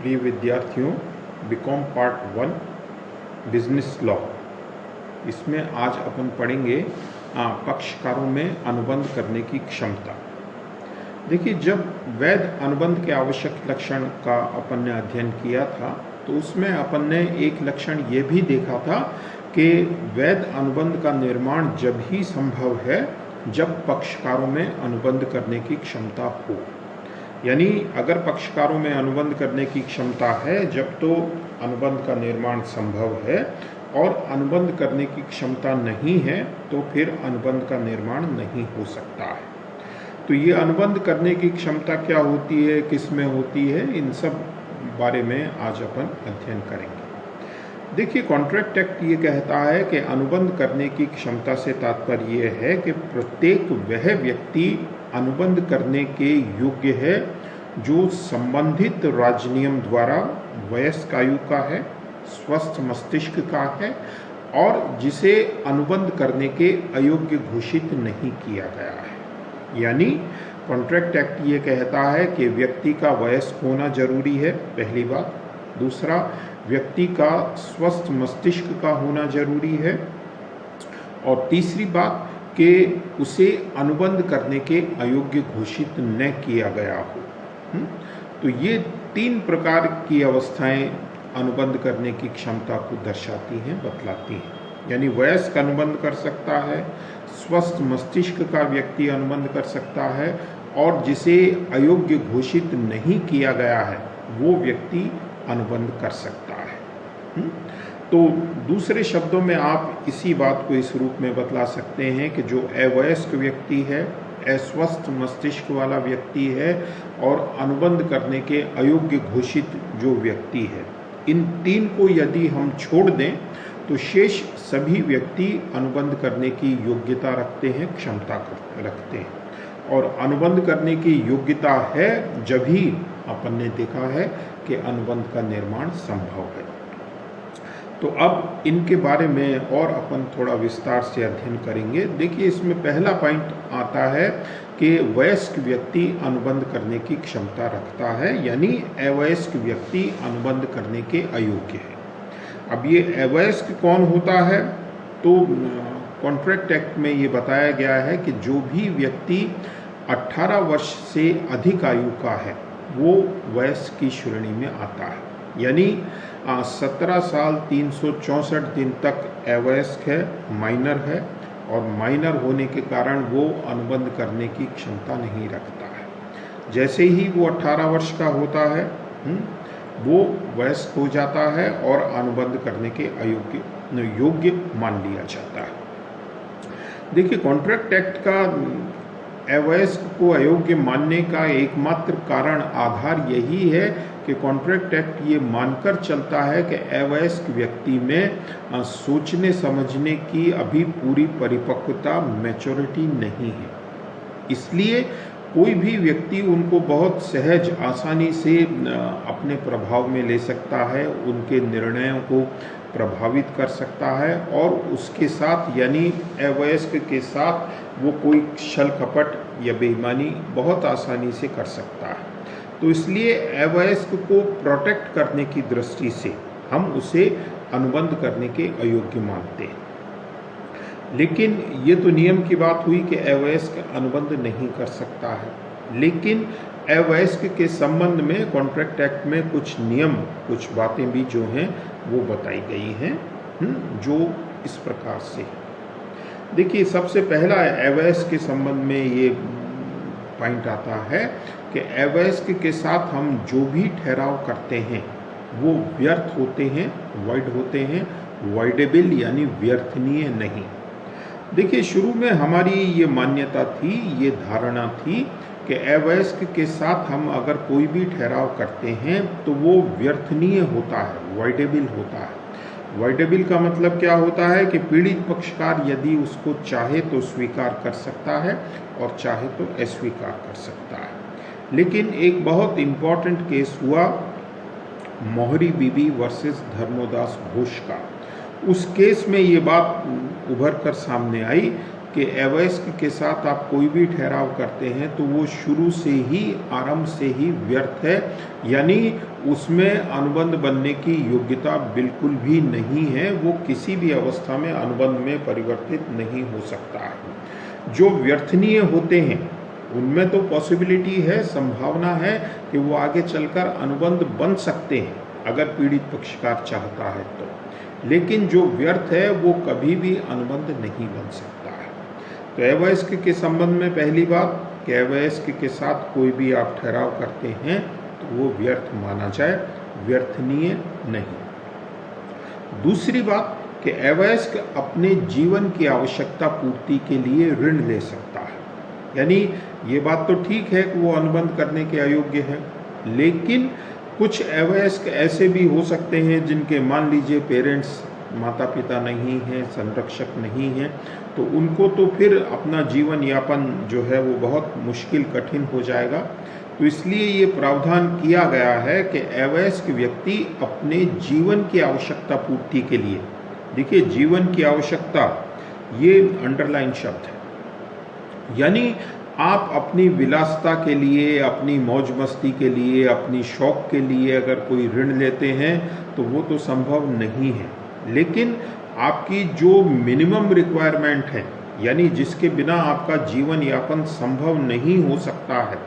प्रिय विद्यार्थियों, BCom part 1 business law, इसमें आज अपन पढ़ेंगे पक्षकारों में अनुबंध करने की क्षमता। देखिए, जब वैध अनुबंध के आवश्यक लक्षण का अपन ने अध्ययन किया था तो उसमें अपन ने एक लक्षण ये भी देखा था कि वैध अनुबंध का निर्माण जब ही संभव है जब पक्षकारों में अनुबंध करने की क्षमता हो। यानी अगर पक्षकारों में अनुबंध करने की क्षमता है जब तो अनुबंध का निर्माण संभव है, और अनुबंध करने की क्षमता नहीं है तो फिर अनुबंध का निर्माण नहीं हो सकता है। तो ये अनुबंध करने की क्षमता क्या होती है, किस में होती है, इन सब बारे में आज अपन अध्ययन करेंगे। देखिए, कॉन्ट्रैक्ट एक्ट ये कहता है कि अनुबंध करने की क्षमता से तात्पर्य ये है कि प्रत्येक वह व्यक्ति अनुबंध करने के योग्य है जो संबंधित राजनियम द्वारा वयस्क आयु का है, स्वस्थ मस्तिष्क का है और जिसे अनुबंध करने के अयोग्य घोषित नहीं किया गया है। यानी कॉन्ट्रैक्ट एक्ट ये कहता है कि व्यक्ति का वयस्क होना जरूरी है, पहली बात। दूसरा, व्यक्ति का स्वस्थ मस्तिष्क का होना जरूरी है। और तीसरी बात कि उसे अनुबंध करने के अयोग्य घोषित न किया गया हो। तो ये 3 प्रकार की अवस्थाएं अनुबंध करने की क्षमता को दर्शाती हैं, बतलाती हैं। यानी वयस्क अनुबंध कर सकता है, स्वस्थ मस्तिष्क का व्यक्ति अनुबंध कर सकता है, और जिसे अयोग्य घोषित नहीं किया गया है वो व्यक्ति अनुबंध कर सकता है। तो दूसरे शब्दों में आप इसी बात को इस रूप में बतला सकते हैं कि जो अवयस्क व्यक्ति है, अस्वस्थ मस्तिष्क वाला व्यक्ति है और अनुबंध करने के अयोग्य घोषित जो व्यक्ति है, इन 3 को यदि हम छोड़ दें तो शेष सभी व्यक्ति अनुबंध करने की योग्यता रखते हैं, क्षमता रखते हैं। और अनुबंध करने की योग्यता है जब ही अपन ने देखा है कि अनुबंध का निर्माण संभव है। तो अब इनके बारे में और अपन थोड़ा विस्तार से अध्ययन करेंगे। देखिए, इसमें पहला पॉइंट आता है कि वयस्क व्यक्ति अनुबंध करने की क्षमता रखता है, यानी अवयस्क व्यक्ति अनुबंध करने के अयोग्य है। अब ये अवयस्क कौन होता है? तो कॉन्ट्रैक्ट एक्ट में ये बताया गया है कि जो भी व्यक्ति 18 वर्ष से अधिक आयु का है वो वयस्क की श्रेणी में आता है। यानी 17 साल 364 दिन तक अवयस्क है, माइनर है, और माइनर होने के कारण वो अनुबंध करने की क्षमता नहीं रखता है। जैसे ही वो 18 वर्ष का होता है वो वयस्क हो जाता है और अनुबंध करने के योग्य मान लिया जाता है। देखिए, कॉन्ट्रैक्ट एक्ट का अवयस्क को अयोग्य मानने का एकमात्र कारण, आधार यही है कि कॉन्ट्रैक्ट एक्ट ये मानकर चलता है कि अवयस्क व्यक्ति में सोचने समझने की अभी पूरी परिपक्वता, मैच्योरिटी नहीं है। इसलिए कोई भी व्यक्ति उनको बहुत सहज, आसानी से अपने प्रभाव में ले सकता है, उनके निर्णयों को प्रभावित कर सकता है, और उसके साथ यानी अवयस्क के साथ वो कोई छल कपट या बेईमानी बहुत आसानी से कर सकता है। तो इसलिए अवयस्क को प्रोटेक्ट करने की दृष्टि से हम उसे अनुबंध करने के अयोग्य मानते हैं। लेकिन ये तो नियम की बात हुई कि अवयस्क अनुबंध नहीं कर सकता है, लेकिन अवयस्क के संबंध में कॉन्ट्रैक्ट एक्ट में कुछ नियम, कुछ बातें भी जो हैं वो बताई गई हैं, जो इस प्रकार से। देखिए, सबसे पहला अवयस्क के संबंध में ये पॉइंट आता है कि अवयस्क के साथ हम जो भी ठहराव करते हैं वो व्यर्थ होते हैं, वॉइड होते हैं, वॉइडेबल यानी व्यर्थनीय नहीं। देखिए, शुरू में हमारी ये मान्यता थी, ये धारणा थी कि अवयस्क के साथ हम अगर कोई भी ठहराव करते हैं तो वो व्यर्थनीय होता है, वॉइडेबल होता है। वॉइडेबल का मतलब क्या होता है कि पीड़ित पक्षकार यदि उसको चाहे तो स्वीकार कर सकता है और चाहे तो अस्वीकार कर सकता है। लेकिन एक बहुत इम्पॉर्टेंट केस हुआ मोहरी बीबी वर्सेस धर्मोदास घोष का। उस केस में ये बात उभर कर सामने आई कि अवयस्क के साथ आप कोई भी ठहराव करते हैं तो वो शुरू से ही, आरंभ से ही व्यर्थ है, यानी उसमें अनुबंध बनने की योग्यता बिल्कुल भी नहीं है। वो किसी भी अवस्था में अनुबंध में परिवर्तित नहीं हो सकता है। जो व्यर्थनीय होते हैं उनमें तो पॉसिबिलिटी है, संभावना है कि वो आगे चलकर अनुबंध बन सकते हैं अगर पीड़ित पक्षकार चाहता है तो, लेकिन जो व्यर्थ है वो कभी भी अनुबंध नहीं बन सकता है। तो अवयस्क के संबंध में पहली बात कि अवयस्क के साथ कोई भी आप ठहराव करते हैं तो वो व्यर्थ माना जाए, व्यर्थनीय नहीं। दूसरी बात कि अवयस्क अपने जीवन की आवश्यकता पूर्ति के लिए ऋण ले सकता है, यानी ये बात तो ठीक है कि वो अनुबंध करने के अयोग्य है, लेकिन कुछ अवयस्क ऐसे भी हो सकते हैं जिनके मान लीजिए पेरेंट्स, माता पिता नहीं हैं, संरक्षक नहीं हैं, तो उनको तो फिर अपना जीवन यापन जो है वो बहुत मुश्किल, कठिन हो जाएगा। तो इसलिए ये प्रावधान किया गया है कि अवयस्क व्यक्ति अपने जीवन की आवश्यकता पूर्ति के लिए, देखिए जीवन की आवश्यकता ये अंडरलाइन शब्द है, यानी आप अपनी विलासिता के लिए, अपनी मौज मस्ती के लिए, अपनी शौक के लिए अगर कोई ऋण लेते हैं तो वो तो संभव नहीं है, लेकिन आपकी जो मिनिमम रिक्वायरमेंट है, यानी जिसके बिना आपका जीवन यापन संभव नहीं हो सकता है,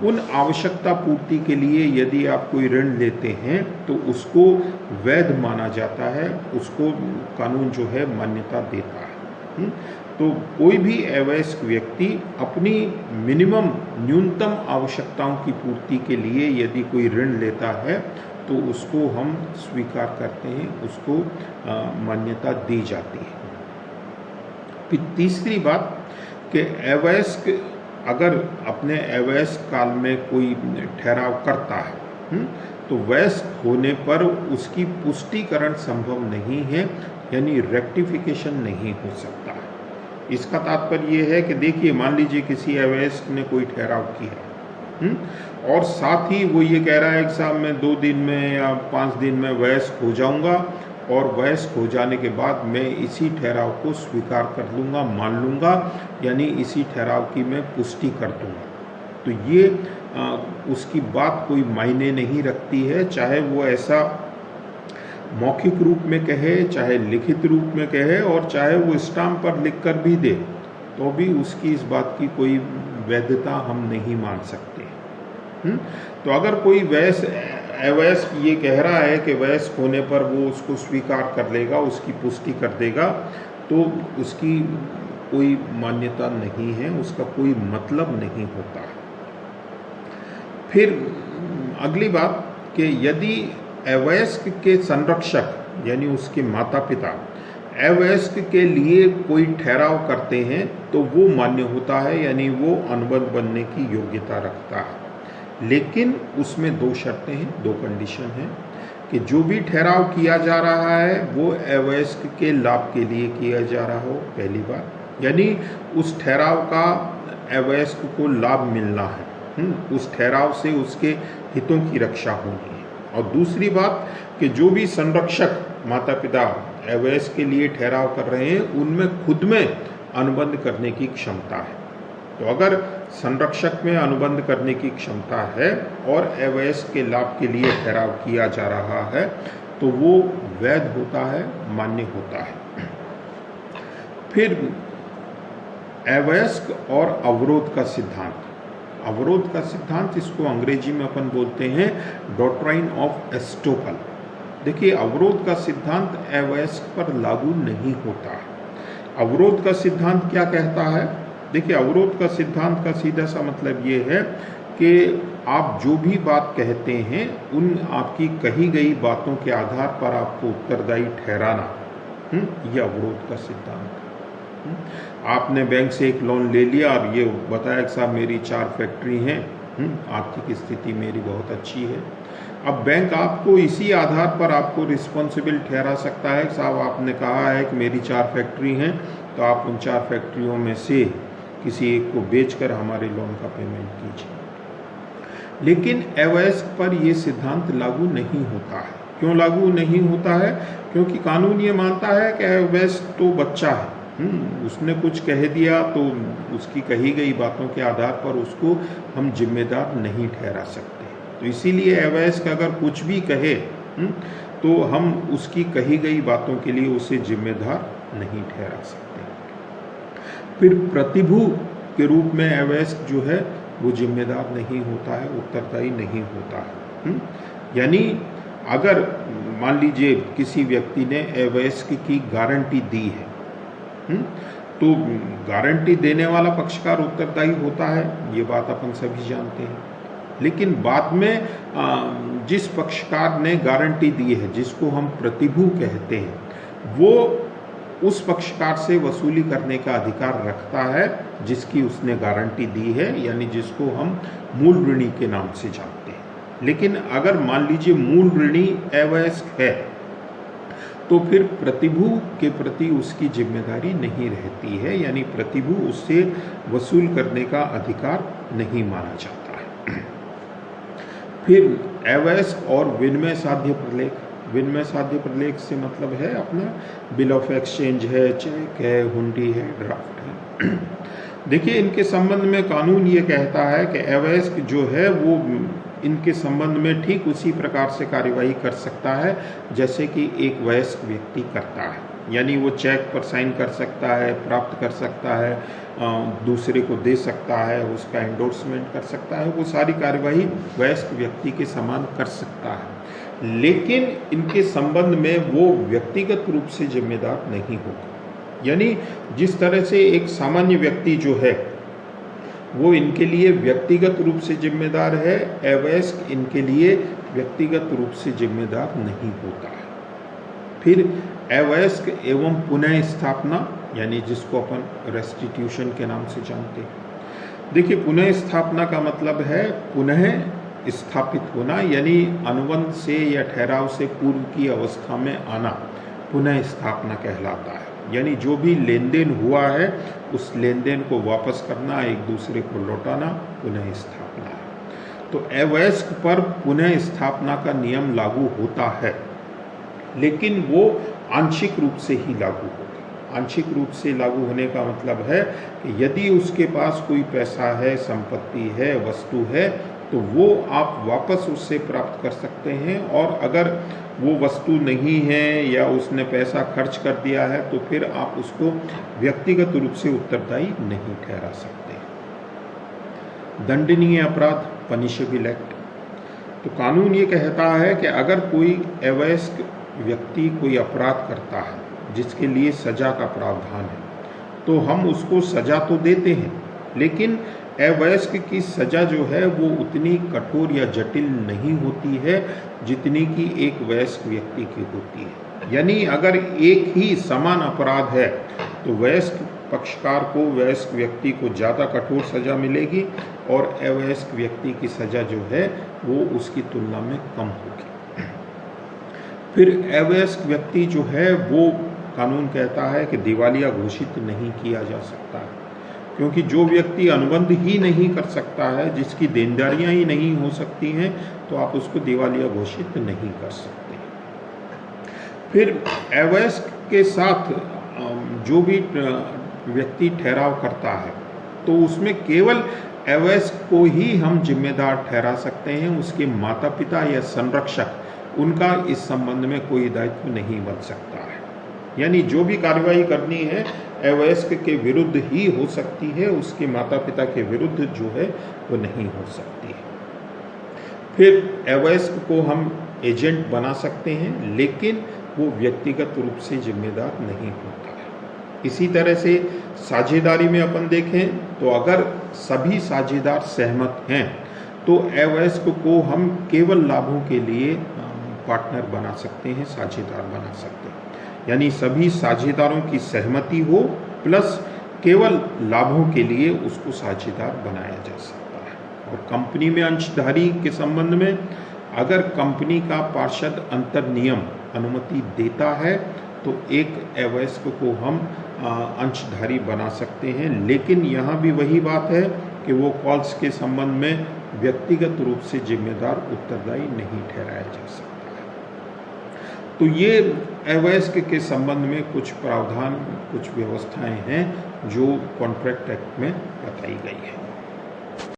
उन आवश्यकता पूर्ति के लिए यदि आप कोई ऋण लेते हैं तो उसको वैध माना जाता है, उसको कानून जो है मान्यता देता है। तो कोई भी अवयस्क व्यक्ति अपनी मिनिमम, न्यूनतम आवश्यकताओं की पूर्ति के लिए यदि कोई ऋण लेता है तो उसको हम स्वीकार करते हैं, उसको मान्यता दी जाती है। फिर तीसरी बात कि अवयस्क अगर अपने अवयस्क काल में कोई ठहराव करता है तो वयस्क होने पर उसकी पुष्टिकरण संभव नहीं है, यानी रेक्टिफिकेशन नहीं हो सकता है। इसका तात्पर्य ये है कि देखिए, मान लीजिए किसी अवयस्क ने कोई ठहराव किया और साथ ही वो ये कह रहा है कि साहब मैं 2 दिन में या 5 दिन में वयस्क हो जाऊंगा और वयस्क हो जाने के बाद मैं इसी ठहराव को स्वीकार कर लूँगा, मान लूँगा, यानी इसी ठहराव की मैं पुष्टि कर दूँगा। तो ये उसकी बात कोई मायने नहीं रखती है, चाहे वो ऐसा मौखिक रूप में कहे, चाहे लिखित रूप में कहे, और चाहे वो स्टाम्प पर लिख कर भी दे, तो भी उसकी इस बात की कोई वैधता हम नहीं मान सकते। तो अगर कोई अवयस्क ये कह रहा है कि वयस्क होने पर वो उसको स्वीकार कर लेगा, उसकी पुष्टि कर देगा, तो उसकी कोई मान्यता नहीं है, उसका कोई मतलब नहीं होता। फिर अगली बात कि यदि अवयस्क के संरक्षक यानी उसके माता पिता अवयस्क के लिए कोई ठहराव करते हैं तो वो मान्य होता है, यानी वो अनुबंध बनने की योग्यता रखता है। लेकिन उसमें 2 शर्तें हैं, 2 कंडीशन हैं कि जो भी ठहराव किया जा रहा है वो अवयस्क के लाभ के लिए किया जा रहा हो, पहली बात, यानी उस ठहराव का अवयस्क को लाभ मिलना है, उस ठहराव से उसके हितों की रक्षा होनी है। और दूसरी बात कि जो भी संरक्षक माता पिता अवयस्क के लिए ठहराव कर रहे हैं उनमें खुद में अनुबंध करने की क्षमता है। तो अगर संरक्षक में अनुबंध करने की क्षमता है और अवयस्क के लाभ के लिए ठहराव किया जा रहा है तो वो वैध होता है, मान्य होता है। फिर अवयस्क और अवरोध का सिद्धांत। अवरोध का सिद्धांत, इसको अंग्रेजी में अपन बोलते हैं डॉक्ट्राइन ऑफ एस्टोपल। देखिए, अवरोध का सिद्धांत अवयस्क पर लागू नहीं होता है। अवरोध का सिद्धांत क्या कहता है? देखिए, अवरोध का सिद्धांत का सीधा सा मतलब ये है कि आप जो भी बात कहते हैं उन आपकी कही गई बातों के आधार पर आपको उत्तरदायी ठहराना, यह अवरोध का सिद्धांत। आपने बैंक से एक लोन ले लिया और ये बताया कि साहब मेरी 4 फैक्ट्री हैं, आर्थिक स्थिति मेरी बहुत अच्छी है। अब बैंक आपको इसी आधार पर आपको रिस्पॉन्सिबल ठहरा सकता है कि साहब आपने कहा है कि मेरी 4 फैक्ट्री हैं, तो आप उन 4 फैक्ट्रियों में से किसी एक को बेचकर हमारे लोन का पेमेंट कीजिए। लेकिन अवयस्क पर यह सिद्धांत लागू नहीं होता है। क्यों लागू नहीं होता है? क्योंकि कानून ये मानता है कि अवयस्क तो बच्चा है, उसने कुछ कह दिया तो उसकी कही गई बातों के आधार पर उसको हम जिम्मेदार नहीं ठहरा सकते। तो इसीलिए अवयस्क अगर कुछ भी कहे तो हम उसकी कही गई बातों के लिए उसे जिम्मेदार नहीं ठहरा सकते। फिर प्रतिभू के रूप में अवयस्क जो है वो जिम्मेदार नहीं होता है, उत्तरदायी नहीं होता है। यानी अगर मान लीजिए किसी व्यक्ति ने अवयस्क की गारंटी दी है, तो गारंटी देने वाला पक्षकार उत्तरदायी होता है, ये बात अपन सभी जानते हैं। लेकिन बाद में जिस पक्षकार ने गारंटी दी है, जिसको हम प्रतिभू कहते हैं, वो उस पक्षकार से वसूली करने का अधिकार रखता है जिसकी उसने गारंटी दी है, यानी जिसको हम मूल ऋणी के नाम से जानते हैं। लेकिन अगर मान लीजिए मूल ऋणी अवयस्क है तो फिर प्रतिभू के प्रति उसकी जिम्मेदारी नहीं रहती है, यानी प्रतिभू उससे वसूल करने का अधिकार नहीं माना जाता है। फिर अवयस्क और विनिमय साध्य प्रलेख। विनिमय साध्य प्रलेख से मतलब है अपना बिल ऑफ एक्सचेंज है, चेक है, हुंडी है, ड्राफ्ट है। देखिए, इनके संबंध में कानून ये कहता है कि अवयस्क जो है वो इनके संबंध में ठीक उसी प्रकार से कार्यवाही कर सकता है जैसे कि एक वयस्क व्यक्ति करता है। यानी वो चेक पर साइन कर सकता है, प्राप्त कर सकता है, दूसरे को दे सकता है, उसका एंडोर्समेंट कर सकता है, वो सारी कार्यवाही वयस्क व्यक्ति के समान कर सकता है। लेकिन इनके संबंध में वो व्यक्तिगत रूप से जिम्मेदार नहीं होगा। यानी जिस तरह से एक सामान्य व्यक्ति जो है वो इनके लिए व्यक्तिगत रूप से जिम्मेदार है, अवयस्क इनके लिए व्यक्तिगत रूप से जिम्मेदार नहीं होता है। फिर अवयस्क एवं पुनः स्थापना, यानी जिसको अपन रेस्टिट्यूशन के नाम से जानते हैं। देखिए, पुनः स्थापना का मतलब है पुनः स्थापित होना, यानी अनुबंध से या ठहराव से पूर्व की अवस्था में आना पुनः स्थापना कहलाता है। यानी जो भी लेन देन हुआ है उस लेन देन को वापस करना, एक दूसरे को लौटाना पुनः स्थापना है। तो अवयस्क पर पुनः स्थापना का नियम लागू होता है, लेकिन वो आंशिक रूप से ही लागू होगा। आंशिक रूप से लागू होने का मतलब है कि यदि उसके पास कोई पैसा है, संपत्ति है, वस्तु है, तो वो आप वापस उससे प्राप्त कर सकते हैं, और अगर वो वस्तु नहीं है या उसने पैसा खर्च कर दिया है तो फिर आप उसको व्यक्तिगत रूप से उत्तरदायी नहीं ठहरा सकते। दंडनीय अपराध, पनिशेबल एक्ट। तो कानून ये कहता है कि अगर कोई अवयस्क व्यक्ति कोई अपराध करता है जिसके लिए सजा का प्रावधान है, तो हम उसको सजा तो देते हैं, लेकिन अवयस्क की सजा जो है वो उतनी कठोर या जटिल नहीं होती है जितनी कि एक वयस्क व्यक्ति की होती है। यानी अगर एक ही समान अपराध है तो वयस्क पक्षकार को, वयस्क व्यक्ति को ज़्यादा कठोर सजा मिलेगी, और अवयस्क व्यक्ति की सजा जो है वो उसकी तुलना में कम होगी। फिर अवयस्क व्यक्ति जो है वो कानून कहता है कि दिवालिया घोषित नहीं किया जा सकता है, क्योंकि जो व्यक्ति अनुबंध ही नहीं कर सकता है, जिसकी देनदारियां ही नहीं हो सकती हैं, तो आप उसको दिवालिया घोषित नहीं कर सकते। फिर अवयस्क के साथ जो भी व्यक्ति ठहराव करता है तो उसमें केवल अवयस्क को ही हम जिम्मेदार ठहरा सकते हैं, उसके माता पिता या संरक्षक उनका इस संबंध में कोई दायित्व नहीं बन सकता है। यानी जो भी कार्रवाई करनी है अवयस्क के विरुद्ध ही हो सकती है, उसके माता पिता के विरुद्ध जो है वो नहीं हो सकती है। फिर अवयस्क को हम एजेंट बना सकते हैं, लेकिन वो व्यक्तिगत रूप से जिम्मेदार नहीं होता है। इसी तरह से साझेदारी में अपन देखें तो अगर सभी साझेदार सहमत हैं तो अवयस्क को हम केवल लाभों के लिए पार्टनर बना सकते हैं, साझेदार बना सकते हैं। यानी सभी साझेदारों की सहमति हो प्लस केवल लाभों के लिए उसको साझेदार बनाया जा सकता है। और कंपनी में अंशधारी के संबंध में अगर कंपनी का पार्षद अंतर नियम अनुमति देता है तो एक अवयस्क को हम अंशधारी बना सकते हैं, लेकिन यहाँ भी वही बात है कि वो कॉल्स के संबंध में व्यक्तिगत रूप से जिम्मेदार उत्तरदायी नहीं ठहराया जा सकता है। तो ये अवयस्क के संबंध में कुछ प्रावधान, कुछ व्यवस्थाएं हैं जो कॉन्ट्रैक्ट एक्ट में बताई गई है।